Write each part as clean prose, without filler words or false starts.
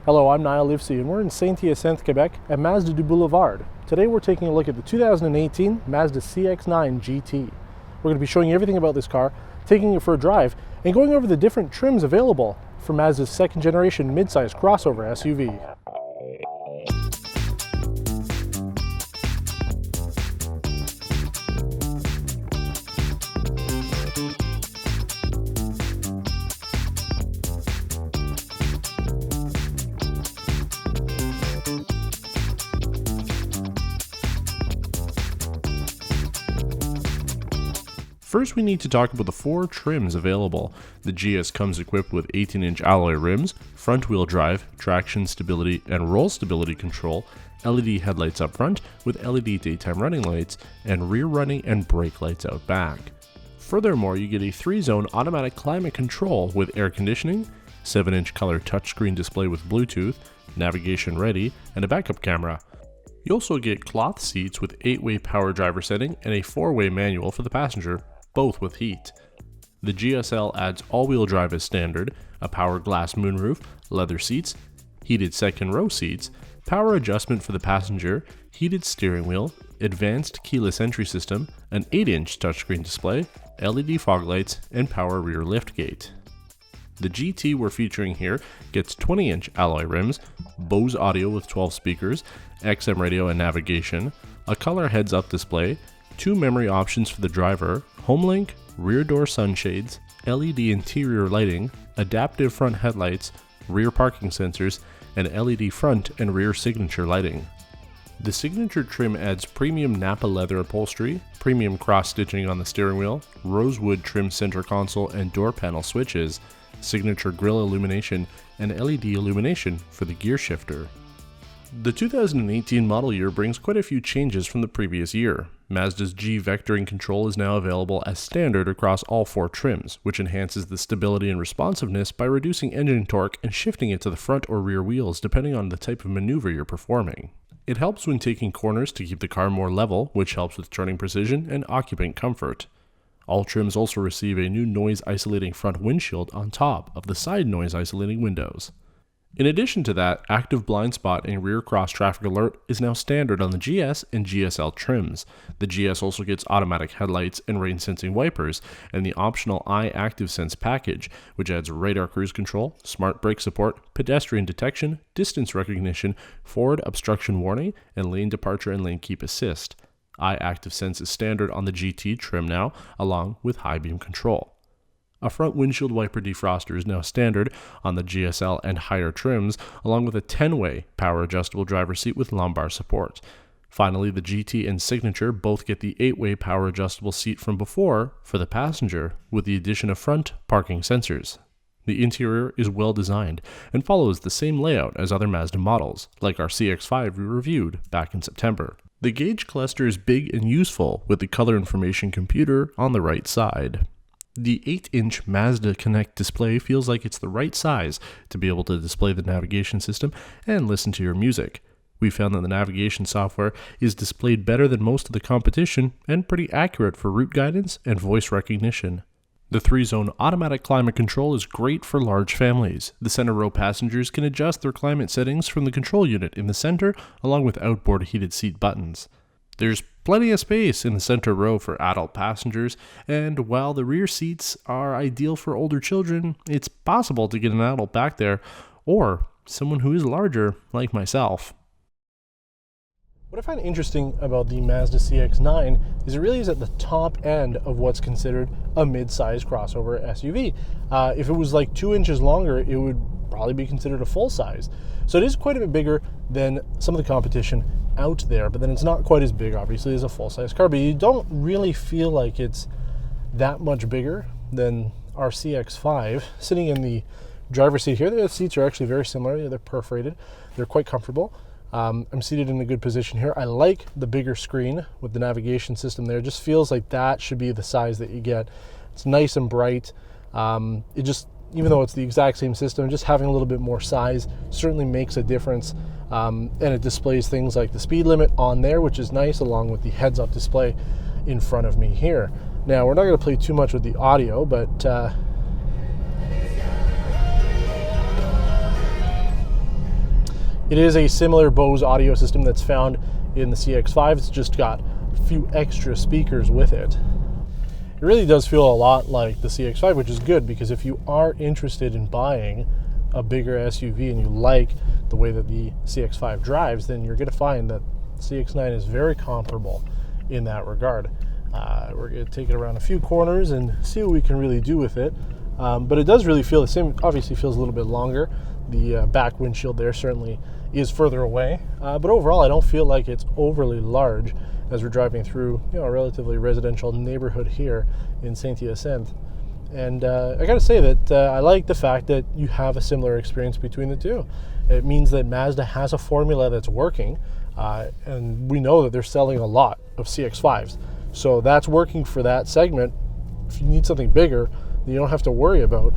Hello, I'm Niall Livesey, and we're in Saint-Hyacinthe, Quebec at Mazda du Boulevard. Today we're taking a look at the 2018 Mazda CX-9 GT. We're going to be showing you everything about this car, taking it for a drive, and going over the different trims available for Mazda's second generation midsize crossover SUV. First, we need to talk about the four trims available. The GS comes equipped with 18-inch alloy rims, front-wheel drive, traction stability, and roll stability control, LED headlights up front with LED daytime running lights, and rear running and brake lights out back. Furthermore, you get a 3-zone automatic climate control with air conditioning, 7-inch color touchscreen display with Bluetooth, navigation ready, and a backup camera. You also get cloth seats with 8-way power driver setting and a 4-way manual for the passenger, both with heat. The GSL adds all-wheel drive as standard, a power glass moonroof, leather seats, heated second row seats, power adjustment for the passenger, heated steering wheel, advanced keyless entry system, an 8-inch touchscreen display, LED fog lights, and power rear liftgate. The GT we're featuring here gets 20-inch alloy rims, Bose audio with 12 speakers, XM radio and navigation, a color heads-up display, 2 memory options for the driver, HomeLink, rear door sunshades, LED interior lighting, adaptive front headlights, rear parking sensors, and LED front and rear signature lighting. The signature trim adds premium Napa leather upholstery, premium cross-stitching on the steering wheel, rosewood trim center console and door panel switches, signature grille illumination, and LED illumination for the gear shifter. The 2018 model year brings quite a few changes from the previous year. Mazda's G vectoring control is now available as standard across all 4 trims, which enhances the stability and responsiveness by reducing engine torque and shifting it to the front or rear wheels depending on the type of maneuver you're performing. It helps when taking corners to keep the car more level, which helps with turning precision and occupant comfort. All trims also receive a new noise-isolating front windshield on top of the side noise-isolating windows. In addition to that, active blind spot and rear cross traffic alert is now standard on the GS and GSL trims. The GS also gets automatic headlights and rain-sensing wipers, and the optional i-activsense package, which adds radar cruise control, smart brake support, pedestrian detection, distance recognition, forward obstruction warning, and lane departure and lane keep assist. i-activsense is standard on the GT trim now, along with high beam control. A front windshield wiper defroster is now standard on the GSL and higher trims, along with a 10-way power adjustable driver seat with lumbar support. Finally, the GT and Signature both get the 8-way power adjustable seat from before for the passenger, with the addition of front parking sensors. The interior is well designed and follows the same layout as other Mazda models, like our CX-5 we reviewed back in September. The gauge cluster is big and useful, with the color information computer on the right side. The 8-inch Mazda Connect display feels like it's the right size to be able to display the navigation system and listen to your music. We found that the navigation software is displayed better than most of the competition and pretty accurate for route guidance and voice recognition. The 3-zone automatic climate control is great for large families. The center row passengers can adjust their climate settings from the control unit in the center, along with outboard heated seat buttons. There's plenty of space in the center row for adult passengers, and while the rear seats are ideal for older children, it's possible to get an adult back there, or someone who is larger, like myself. What I find interesting about the Mazda CX-9 is it really is at the top end of what's considered a mid-size crossover SUV. If it was like 2 inches longer, it would probably be considered a full size. So it is quite a bit bigger than some of the competition out there, but then it's not quite as big, obviously, as a full-size car, but you don't really feel like it's that much bigger than our CX-5. Sitting in the driver's seat here, the seats are actually very similar. They're perforated. They're quite comfortable. I'm seated in a good position here. I like the bigger screen with the navigation system there. It just feels like that should be the size that you get. It's nice and bright. It just, even though it's the exact same system, just having a little bit more size certainly makes a difference. And it displays things like the speed limit on there, which is nice, along with the heads-up display in front of me here. Now, we're not going to play too much with the audio, but It is a similar Bose audio system that's found in the CX-5. It's just got a few extra speakers with it. It really does feel a lot like the CX-5, which is good, because if you are interested in buying a bigger SUV and you like the way that the CX-5 drives, then you're going to find that CX-9 is very comparable in that regard. We're going to take it around a few corners and see what we can really do with it. But it does really feel the same. Obviously feels a little bit longer. The back windshield there certainly is further away. But overall, I don't feel like it's overly large as we're driving through, a relatively residential neighborhood here in Saint-Hyacinthe. And I got to say that I like the fact that you have a similar experience between the two. It means that Mazda has a formula that's working, and we know that they're selling a lot of CX-5s. So that's working for that segment. If you need something bigger, then you don't have to worry about,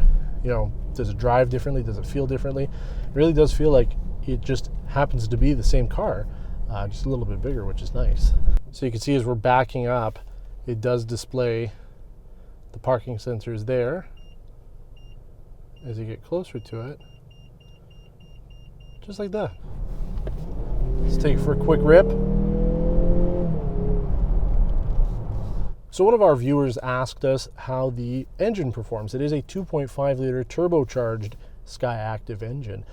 does it drive differently? Does it feel differently? It really does feel like it just happens to be the same car, just a little bit bigger, which is nice. So you can see as we're backing up, it does display the parking sensors there as you get closer to it, just like that. Let's take it for a quick rip. So one of our viewers asked us how the engine performs. It is a 2.5 liter turbocharged Skyactiv engine.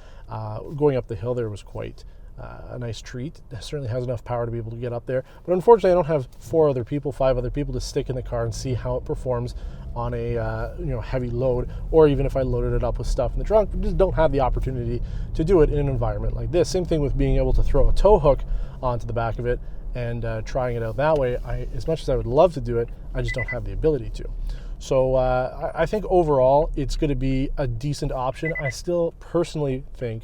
Going up the hill there was quite a nice treat. It certainly has enough power to be able to get up there. But unfortunately, I don't have 5 other people to stick in the car and see how it performs on a heavy load, or even if I loaded it up with stuff in the trunk. We just don't have the opportunity to do it in an environment like this. Same thing with being able to throw a tow hook onto the back of it and trying it out that way. As much as I would love to do it, I just don't have the ability to. So I think overall it's going to be a decent option. I still personally think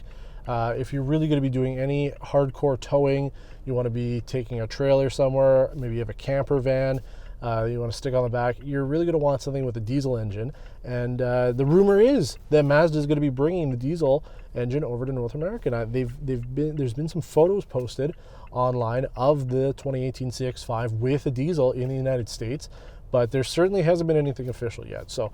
if you're really going to be doing any hardcore towing, you want to be taking a trailer somewhere, maybe you have a camper van, you want to stick on the back, you're really going to want something with a diesel engine. And the rumor is that Mazda is going to be bringing the diesel engine over to North America. Now, there's been some photos posted online of the 2018 CX-5 with a diesel in the United States, but there certainly hasn't been anything official yet. So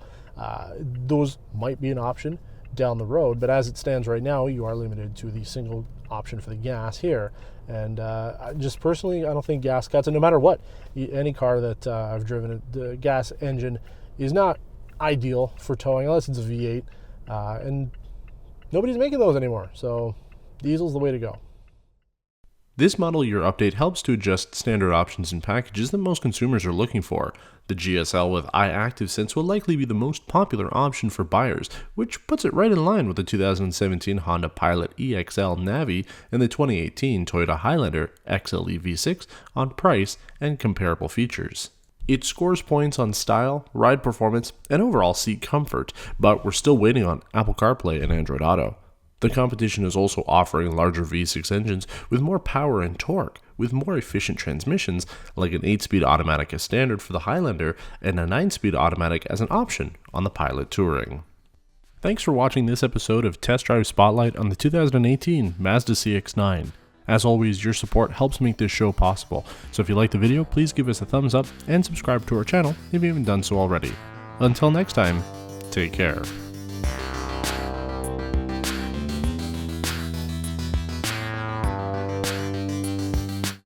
those might be an option down the road, but as it stands right now, you are limited to the single option for the gas here. And just personally, I don't think gas cuts, and no matter what, any car that I've driven, the gas engine is not ideal for towing unless it's a V8, and nobody's making those anymore, so diesel's the way to go. This model year update helps to adjust standard options and packages that most consumers are looking for. The GSL with i-activsense will likely be the most popular option for buyers, which puts it right in line with the 2017 Honda Pilot EXL Navi and the 2018 Toyota Highlander XLE V6 on price and comparable features. It scores points on style, ride performance, and overall seat comfort, but we're still waiting on Apple CarPlay and Android Auto. The competition is also offering larger V6 engines with more power and torque, with more efficient transmissions, like an 8-speed automatic as standard for the Highlander and a 9-speed automatic as an option on the Pilot Touring. Thanks for watching this episode of Test Drive Spotlight on the 2018 Mazda CX-9. As always, your support helps make this show possible, so if you like the video, please give us a thumbs up and subscribe to our channel if you haven't done so already. Until next time, take care.